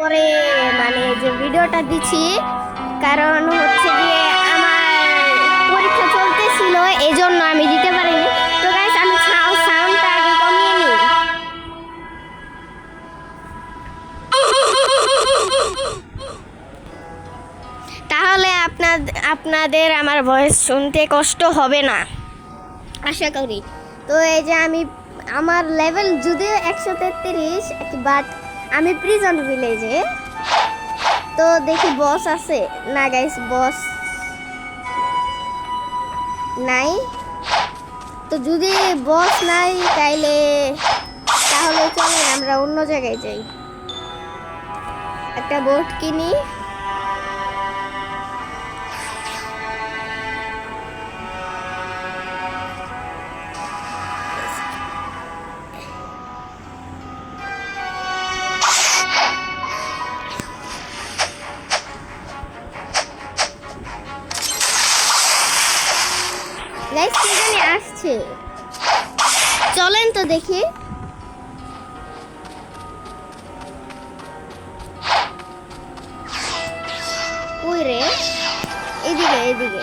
পরে মানে যে ভিডিওটা দিচ্ছি, কারণ হচ্ছে গিয়ে আমার পরীক্ষা চলতেছিল, এই জন্য আমি দিতে পারিনি। তো গাইস আমি সাউন্ডটা আগে কমিয়ে নিই। তাহলে আপনাদের আমার ভয়েস শুনতে কষ্ট হবে না আশা করি। তো এই যে আমার লেভেল যদিও 133, বাট আমি প্রিজন ভিলেজে। তো দেখি বস আছে না গাইস, বস নাই। তো যদি বস নাই তাহলে চলেন আমরা অন্য জায়গায় যাই, একটা বোট কিনি। গাইস কে জানি আসছে, চলেন তো দেখি। ওই রে, এইদিকে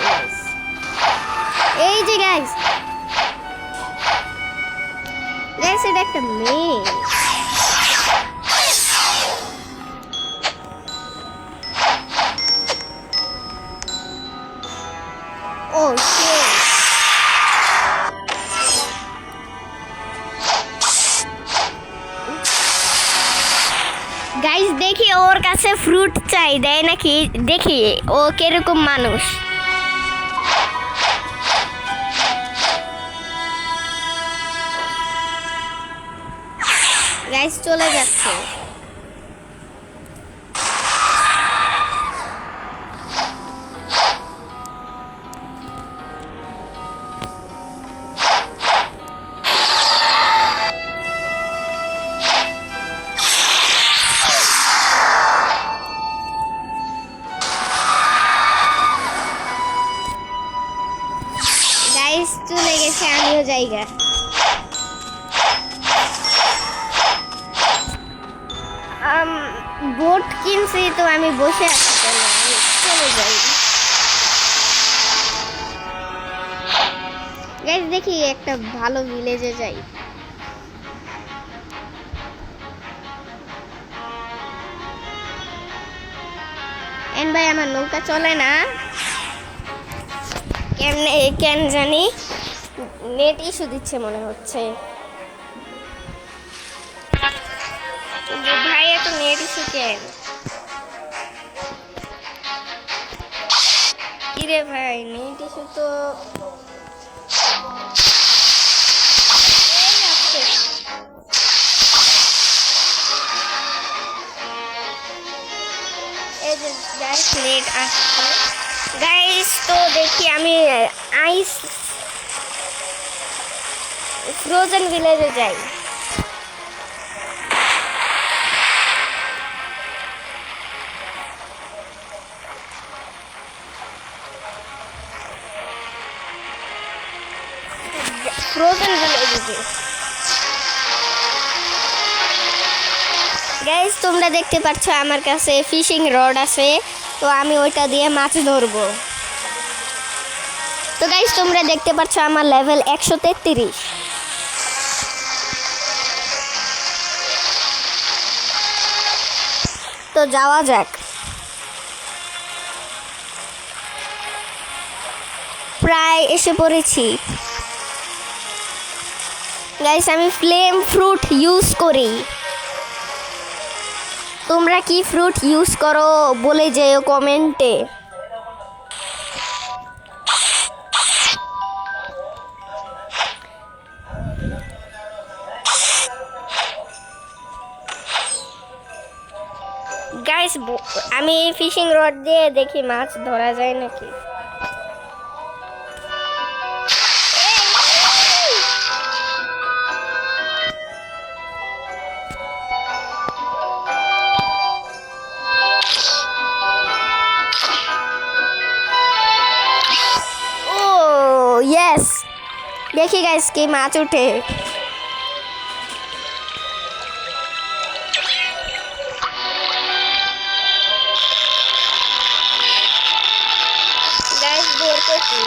গাইস, এই যে গাইস এটা একটা মেয়ে। ও গাইস দেখি ওর কাছে ফ্রুট চাই, দেয় নাকি দেখি ও কিরকম মানুষ। গাইস চলে যাচ্ছে। গাইস চলে গেছে, আমিও জায়গা। বোট কিনছি তো আমি বসে আছি, চলে যাই। গাইস দেখি একটা ভালো ভিলেজে যাই। ভাই আমার নৌকা চলে না কেমনে, কেন জানি নেট ইস্যু দিচ্ছে মনে হচ্ছে। ভাই এত নেট ইস্যু কেন? কিরে ভাই নেট ইস্যু তো নেট আসছে গাইস। তো দেখি আমি আইস ফ্রোজেন ভিলেজে যাই। ফ্রোজেন ভিলেজে গাইস তোমরা দেখতে পাচ্ছ আমার কাছে ফিশিং রড আছে, তো আমি ওইটা দিয়ে মাছ ধরবো। তো গাইস তোমরা দেখতে পাচ্ছ আমার লেভেল 133। তো যাওয়া যাক। প্রায় এসে পড়েছি গাইস। আমি ফ্লেম ফ্রুট ইউজ করি, তোমরা কি ফ্রুট ইউজ করো বলে যেও কমেন্টে। গাইস আমি ফিশিং রড দিয়ে দেখি মাছ ধরা যায় নাকি। देखिए गाइस की माछ उठे। আসতেছি।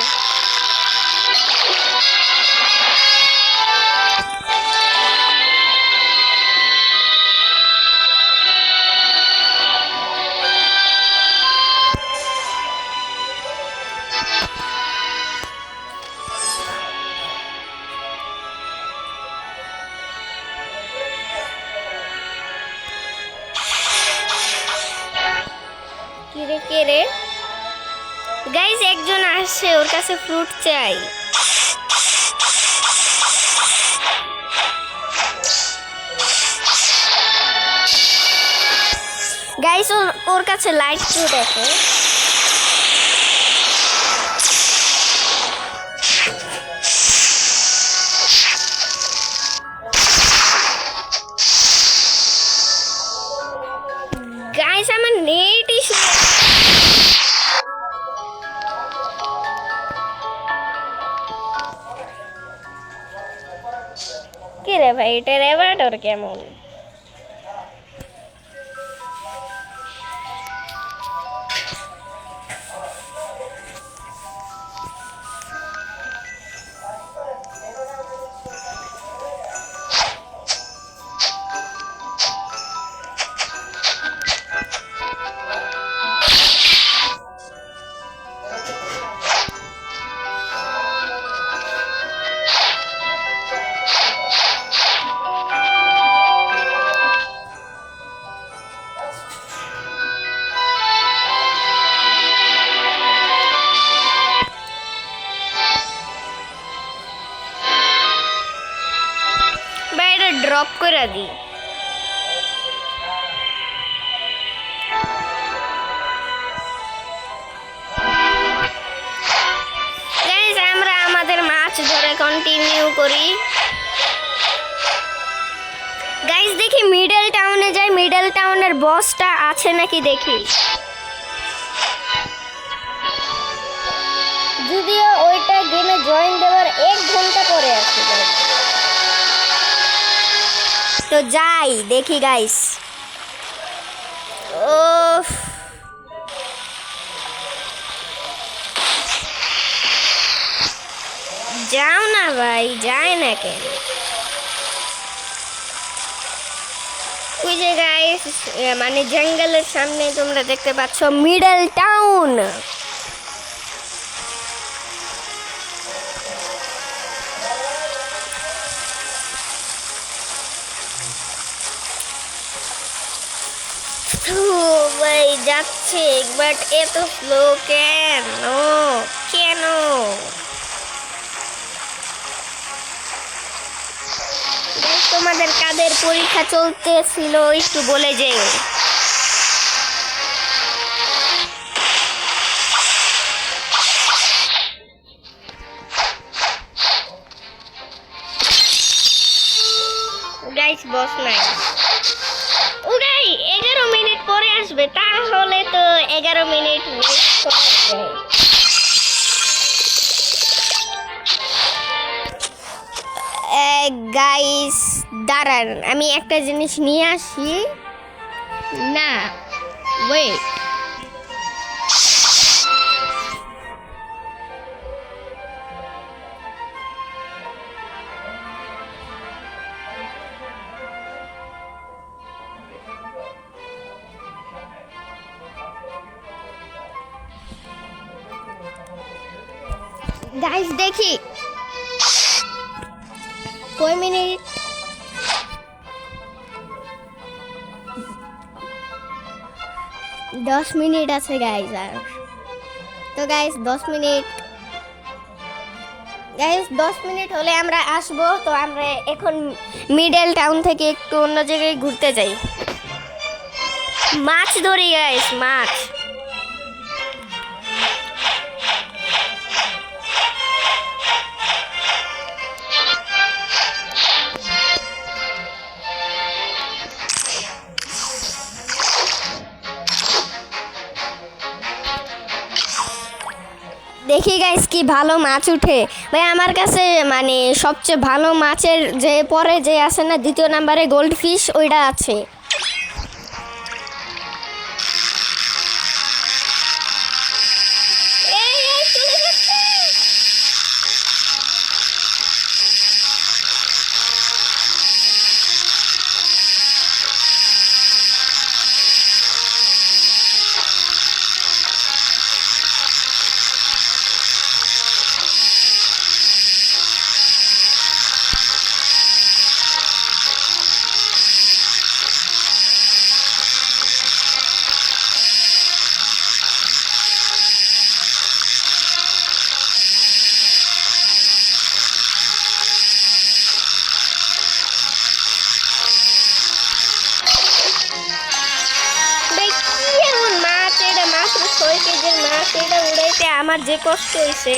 কিরে কে রে গাইস, একজন আসছে, ওর কাছে ফ্রুট চাই। গাইস ওর কাছে লাইট ফ্রুট আছে। গাইস আমার নেট ইস্যু। কি রে ভাই, এটা রেভারটর কেমন? ড্রপ করে দিই। গাইস আমরা আমাদের মাছ ধরে কন্টিনিউ করি। গাইস দেখি মিডল টাউনে যাই, মিডল টাউনের বসটা আছে নাকি দেখি। যদিও ওইটা গেমে জয়েন দেওয়ার 1 ঘন্টা পরে আছে। তো যাই দেখি গাইস। ও যাও না ভাই, যায় না কেন? ওই যে গাইস মানে জঙ্গলের সামনে তোমরা দেখতে পাচ্ছ মিডল টাউন। ভাই যাচ্ছে, বাট এত স্লো কেন কেন? তোমাদের কাদের পরীক্ষা চলতেছিল একটু বলে যেও। গাইস বস নাই। ও গাই 11 মিনিট পরে আসবে, তাহলে তো 11 মিনিট ওয়েস্ট করবে। গাইস দাঁড়ান, আমি একটা জিনিস নিয়ে আসি। না ওয়েট, গাইস দেখি কয় মিনিট। 10 মিনিট আছে গাইস। আর তো গাইস 10 মিনিট, গাইস 10 মিনিট হলে আমরা আসবো। তো আমরা এখন মিডল টাউন থেকে একটু অন্য জায়গায় ঘুরতে যাই, মাছ ধরি গাইস, মাছ। দেখি গাইস কি ভালো মাছ উঠে। ভাই আমার কাছে মানে সবচেয়ে ভালো মাছের যে পরে যে আছে না 2য় নম্বরে গোল্ড ফিশ, ওইটা আছে। চলে যাচ্ছে। সাইজের মাছ, এটা উড়াইতে আমার যে কষ্ট হয়েছে।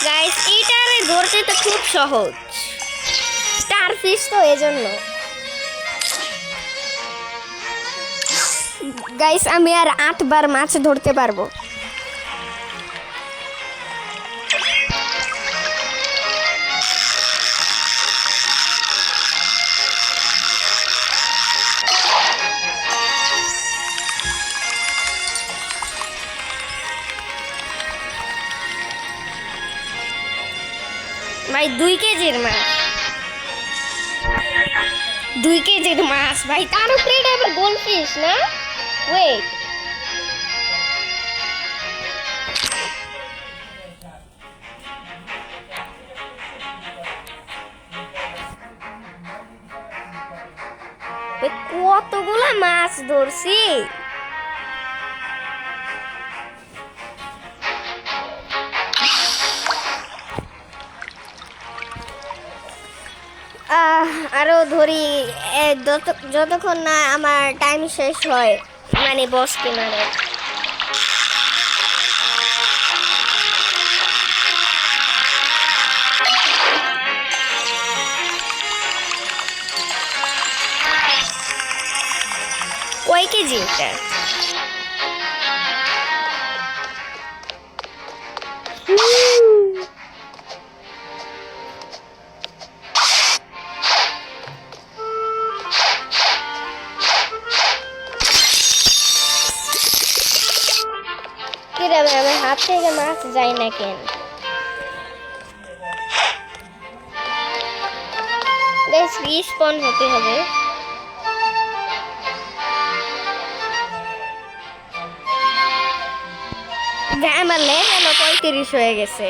গাইস এটারে ধরতে তো খুব সহজ, স্টার ফিশ তো এজন্য। গাইস আমি আর 8 বার মাছ ধরতে পারবো। ভাই 2 কেজির মাছ, 2 কেজির মাছ ভাই, তার উপরে এটা আবার গোল্ডফিশ না? ওয়েট, কতগুলা মাছ ধরছি। আরো ধরি যতক্ষণ না আমার টাইম শেষ হয়, মানে বস কেনারে। কয় কেজি এটা? কিরে ভাই, আমার হাত থেকে মাছ যায় না কেন? গাইস রিস্পন হতে হবে। আমার লেভেল 35 হয়ে গেছে।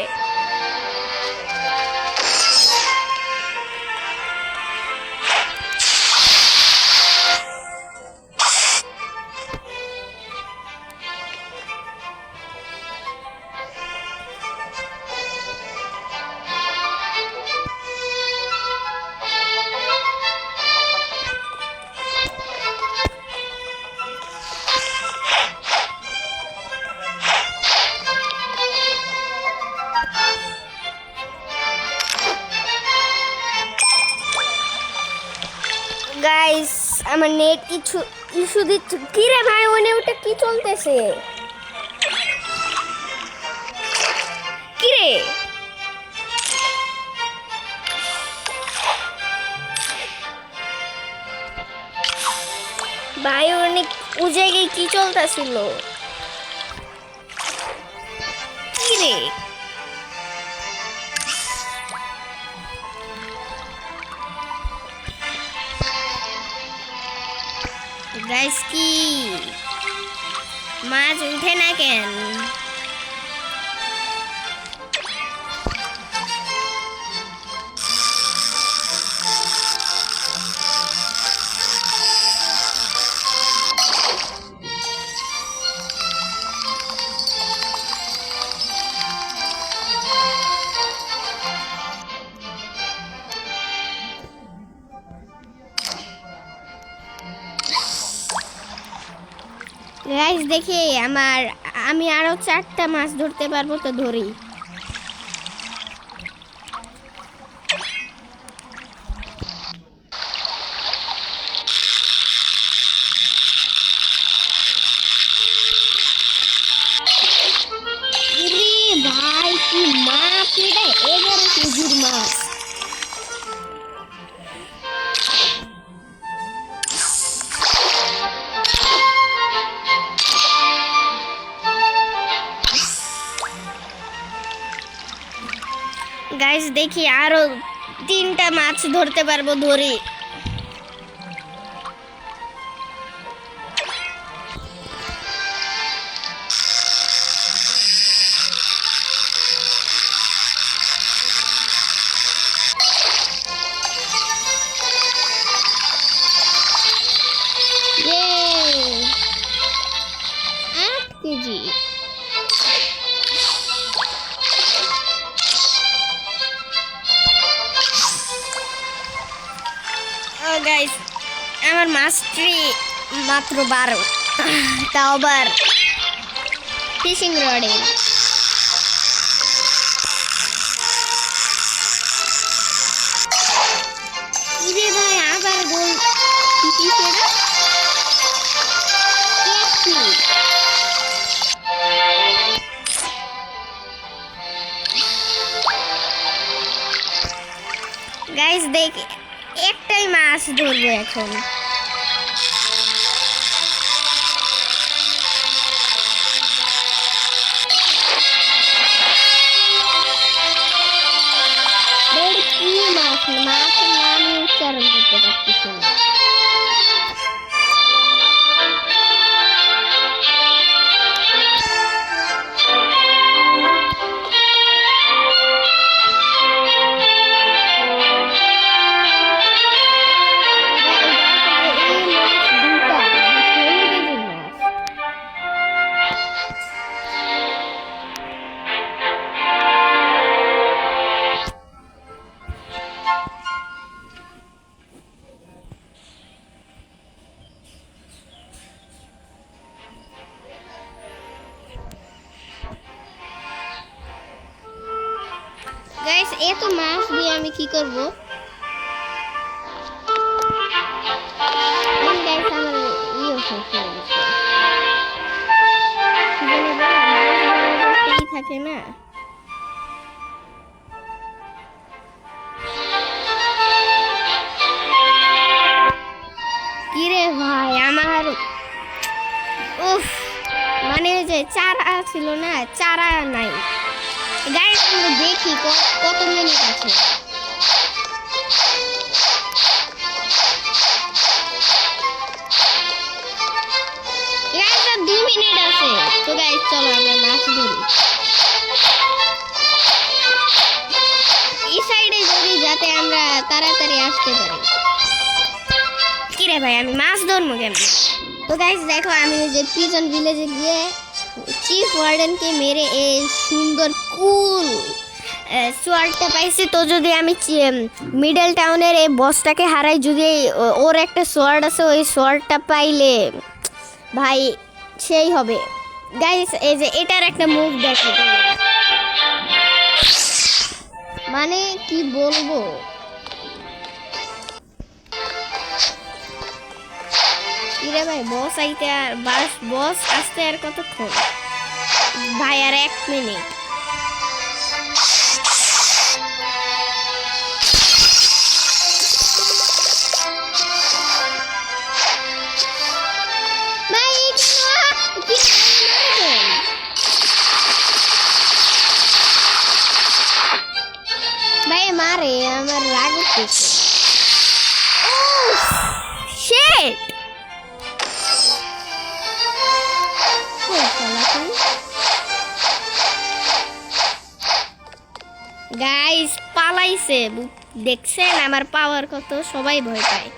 গাইস আমার নেট কিছু ইস্যু দিচ্ছে। কি রে ভাই, ওনে ওটা কি চলতেছে? কি রে ভাই, অনেক ও জায়গায় কি চলতেছিল? কি রে গাইস, কি মাছ উঠে না কেন? গাইস দেখি আমি আরো 4টা মাছ ধরতে পারবো তো ধরি। ভাই কি মাছ এটা, 11 কেজির মাছ। গাইস দেখি আরো 3টা মাছ ধরতে পারবো ধরি। গাইস আমার মাস্টারি মাত্র 12, তাও আবার ফিশিং রডে। ইরে ভাই আবার গোল কিসের গাইস দেখ একটাই মাছ ধরবো এখন। কি মাছ, মাছের নাম উচ্চারণ করতে পারতেছি না। গাইস এত মাছ দিয়ে আমি কি করব? গাইস আমার থাকে না। কিরে ভাই আমার উফ, মানে যে চারা ছিল না, চারা নাই। গাইস দেখি কত মিনিট আছে। গাইস 2 মিনিট আছে। তো গাইস চলো আমরা মাছ ধরি। এই সাইডে ধরি যাতে আমরা তাড়াতাড়ি আসতে পারি। কিরে ভাই আমি মাছ ধরবো কেমন? তো গাইস দেখো আমি যে পিজন ভিলেজে গিয়ে চিফ ওয়ার্ডেনকে মেরে এই সুন্দর কুল সোয়ার্ডটা পাইছি। তো যদি আমি মিডল টাউনের এই বসটাকে হারাই, যদি ওর একটা সোয়ার্ড আছে, ওই সোয়ার্ডটা পাইলে ভাই সেই হবে। গাইস এই যে এটার একটা মুভ দেখো, মানে কি বলবো। কিরে ভাই বস আইতে আর বস আসতে আর কতক্ষণ ভাই? আর 1 মিনিট। ভাই মারে আমার রাগ উঠতেছে। শিট গাইস পালাইছে, দেখছেন আমার পাওয়ার কত? সবাই ভয় পায়।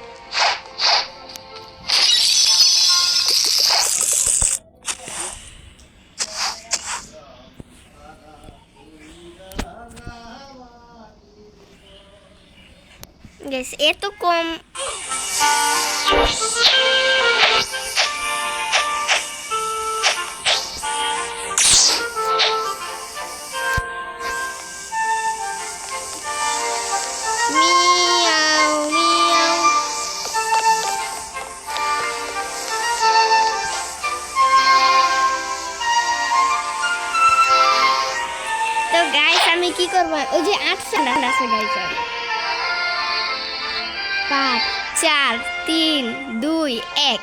গাইস এত কম কি করব? ওই যে 8 সেকেন্ড আছে গাইস। 5 4 3 2 1।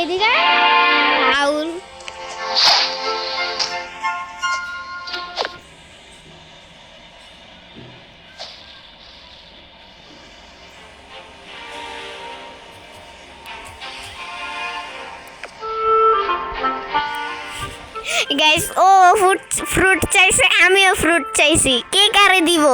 এইদিকে আউল গাইস ও ফ্রুট চাইছে আমিও ফ্রুট চাইছি কে কারে দিব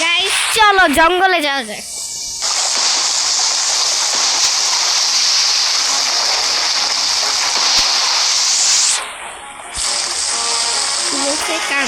গাইস চলো জঙ্গলে যাওয়া যাক মুখে কান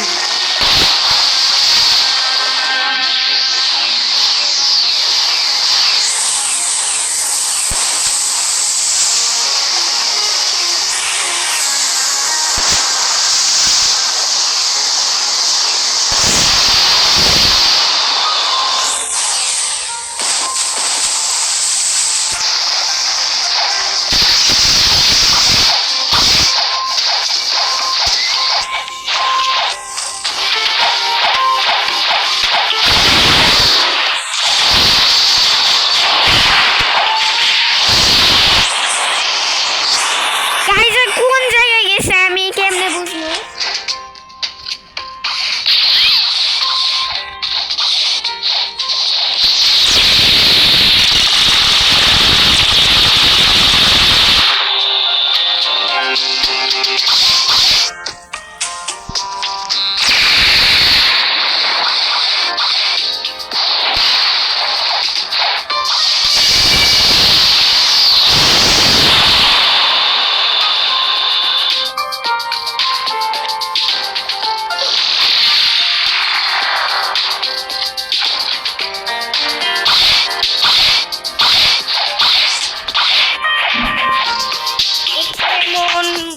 কোন জায়গায় গেছে আমি কেমনে বুঝবো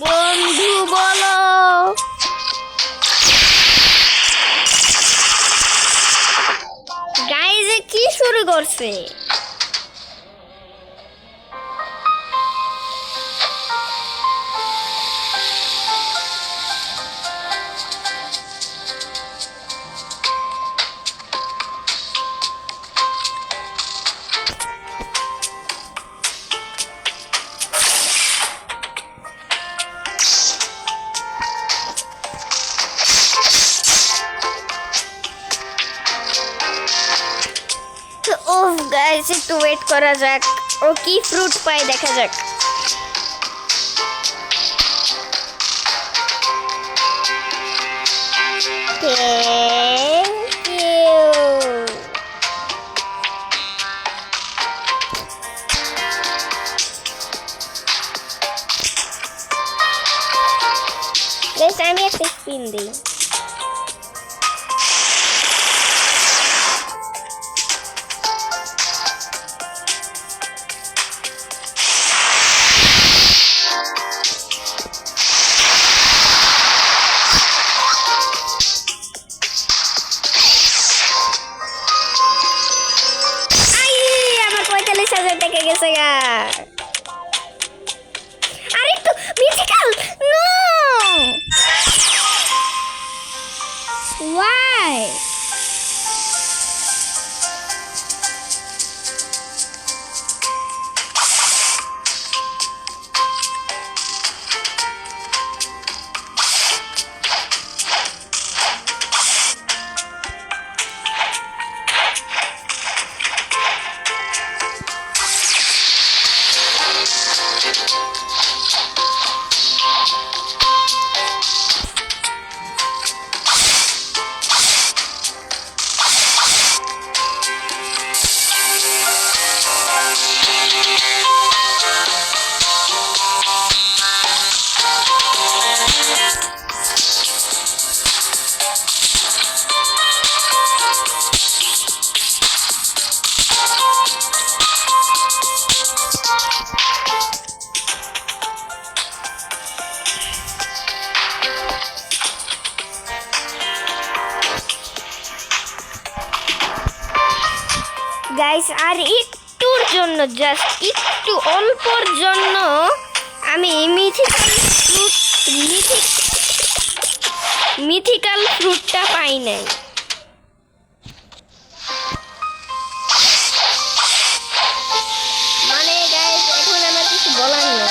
বন্ধু বলো গাইজে কি শুরু করছে ওহ গাইস একটু ওয়েট করা যাক ও কি ফ্রুট পায় দেখা যাক থ্যাংক ইউ গাইস আমি একটা স্পিন দিই টাকা গেছে গা আরেকটু মিউজিক্যাল নো ওয়াই গাইস আর একটুর জন্য, জাস্ট একটু অল্পর জন্য আমি মিথিক্যাল ফ্রুটটা পাই নাই। মানে গাইস এখন আমার কিছু বলার নেই।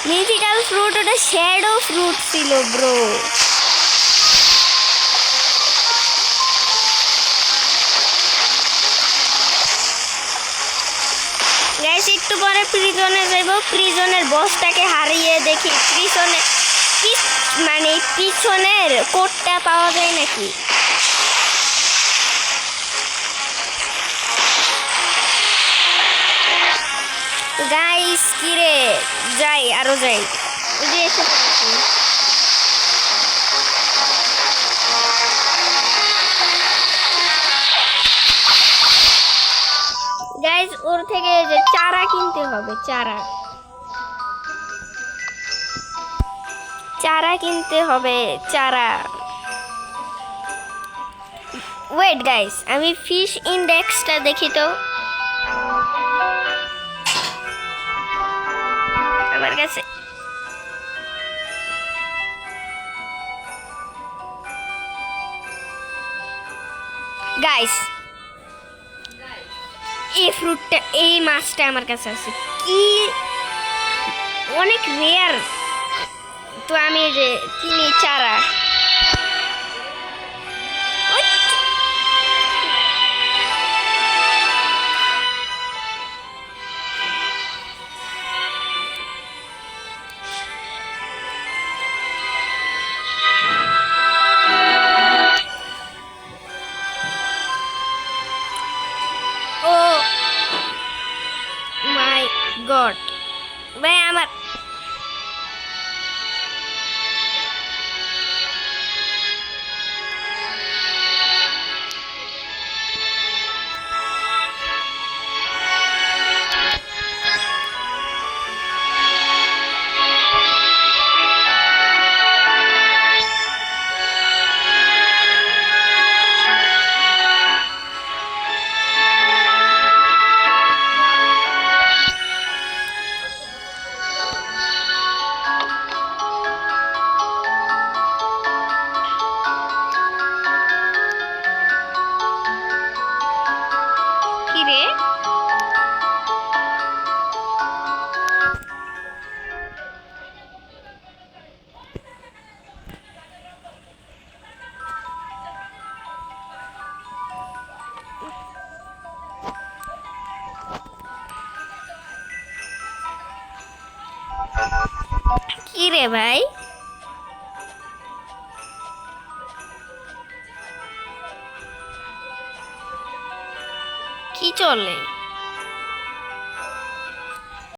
মিথিক্যাল ফ্রুট ওটা শ্যাডো ফ্রুট ছিল ব্রো। গাইস একটু পরে প্রিজনে যাব, প্রিজনের বসটাকে হারিয়ে দেখি মানে পিছনের কোডটা পাওয়া যায় নাকি। গাইস কিরে যাই, আরো যাই, ওই যে এসে পড়েছি। গাইস ওর থেকে যে চারা কিনতে হবে, চারা কিনতে হবে, চারা। ওয়েট গাইস আমি ফিশ ইন্ডেক্সটা দেখি তো। আমার কাছে গাইস এই ফ্রুটটা, এই মাছটা আমার কাছে আছে, কি অনেক রেয়ার। তো আমি এই যে কিনি চারা। ও মাই গড ভাই আমার কি রে, কি রে ভাই, কি চলে?